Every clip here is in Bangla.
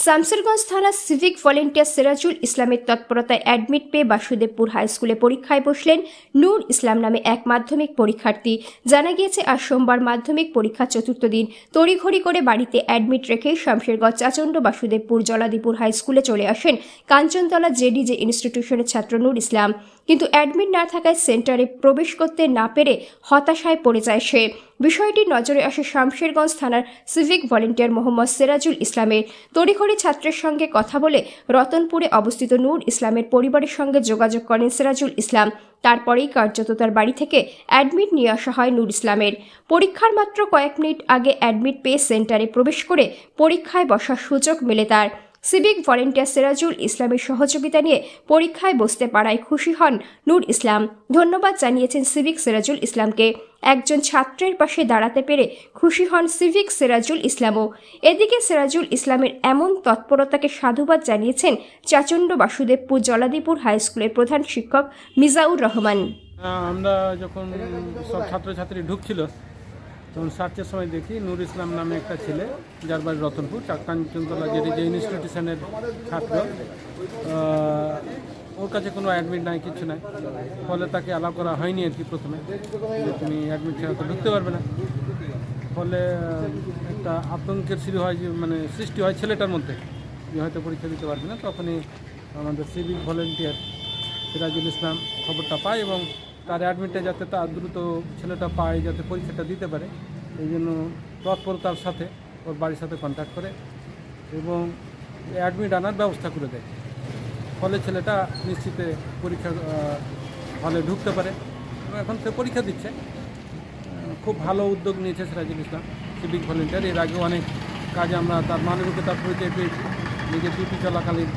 শামসেরগঞ্জ থানা সিভিক ভলেন্টিয়ার সিরাজুল ইসলামের তৎপরতায় অ্যাডমিট পেয়ে বাসুদেবপুর হাই স্কুলে পরীক্ষায় বসলেন নূর ইসলাম নামে এক মাধ্যমিক পরীক্ষার্থী। জানা গিয়েছে আজ সোমবার মাধ্যমিক পরীক্ষা চতুর্থ দিন তড়িঘড়ি করে বাড়িতে অ্যাডমিট রেখে শামশেরগঞ্জ চাচণ্ড বাসুদেবপুর জলাদিপুর হাই স্কুলে চলে আসেন কাঞ্চনতলা জেডিজে ইনস্টিটিউশনের ছাত্র নূর ইসলাম। কিন্তু অ্যাডমিট না থাকায় সেন্টারে প্রবেশ করতে না পেরে হতাশায় পড়ে যায় সে। বিষয়টি নজরে আসে শামশেরগঞ্জ থানার সিভিক ভলেন্টিয়ার মোহাম্মদ সিরাজুল ইসলামের। তড়িঘড়ি ছাত্রের সঙ্গে কথা বলে রতনপুরে অবস্থিত নূর ইসলামের পরিবারের সঙ্গে যোগাযোগ করেন সিরাজুল ইসলাম। তারপরেই কার্যত তার বাড়ি থেকে অ্যাডমিট নিয়ে আসা হয় নূর ইসলামের। পরীক্ষার মাত্র কয়েক মিনিট আগে অ্যাডমিট পেয়ে সেন্টারে প্রবেশ করে পরীক্ষায় বসার সুযোগ মেলে তার। সিভিক ভলেন্টিয়ার সিরাজুল ইসলামের সহযোগিতা নিয়ে পরীক্ষায় বসতে পারায় খুশি হন নূর ইসলাম। ধন্যবাদ জানিয়েছেন সিভিক সিরাজুল ইসলামকে। একজন ছাত্রের পাশে দাঁড়াতে পেরে খুশি হন সিভিক সিরাজুল ইসলামও। এদিকে সিরাজুল ইসলামের এমন তৎপরতাকে সাধুবাদ জানিয়েছেন চাচণ্ড বাসুদেবপুর জলাদিপুর হাই স্কুলের প্রধান শিক্ষক মিজাউর রহমান। আমরা যখন সব ছাত্রছাত্রী ঢুকছিল তখন সার্চের সময় দেখি নূর ইসলাম নামে একটা ছেলে, যার বাড়ি রতনপুর, কাঞ্চনতলা যে ইনস্টিটিউশনের ছাত্র। ওর কাছে কোনো অ্যাডমিট নাই, কিছু নাই। ফলে তাকে অ্যালাউ করা হয়নি আর কি প্রথমে, যে তুমি অ্যাডমিট ছাড়া তো ঢুকতে পারবে না। ফলে একটা আতঙ্কের সৃষ্টি হয় ছেলেটার মধ্যে, যে হয়তো পরীক্ষা দিতে পারবে না। তখনই আমাদের সিভিক ভলেন্টিয়ার সিরাজুল ইসলাম খবরটা পায় এবং তার অ্যাডমিটটা যাতে তার দ্রুত ছেলেটা পায়, যাতে পরীক্ষাটা দিতে পারে, এই জন্য তৎপরতার সাথে ওর বাড়ির সাথে কন্ট্যাক্ট করে এবং অ্যাডমিট আনার ব্যবস্থা করে দেয়। ফলে ছেলেটা নিশ্চিতে পরীক্ষা হলে ঢুকতে পারে এবং এখন সে পরীক্ষা দিচ্ছে। খুব ভালো উদ্যোগ নিয়েছে সিরাজুল ইসলাম সিভিক ভলেন্টিয়ার। এর আগে অনেক কাজে আমরা তার মানবিকতা তার পরিচয় পেয়েছি। নিজের ডিউটি চলাকালীন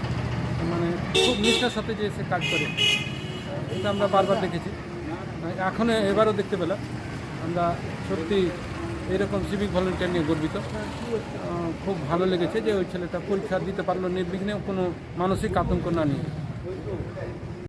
খুব নিষ্ঠার সাথে যে সে কাজ করে, এটা আমরা বারবার দেখেছি। এবারও দেখতে পেলাম। আমরা সত্যি এরকম সিভিক ভলেন্টিয়ার নিয়ে গর্বিত। খুব ভালো লেগেছে যে ওই ছেলেটা পরীক্ষা দিতে পারলো নির্বিঘ্নে, কোনো মানসিক আতঙ্ক না নিয়ে।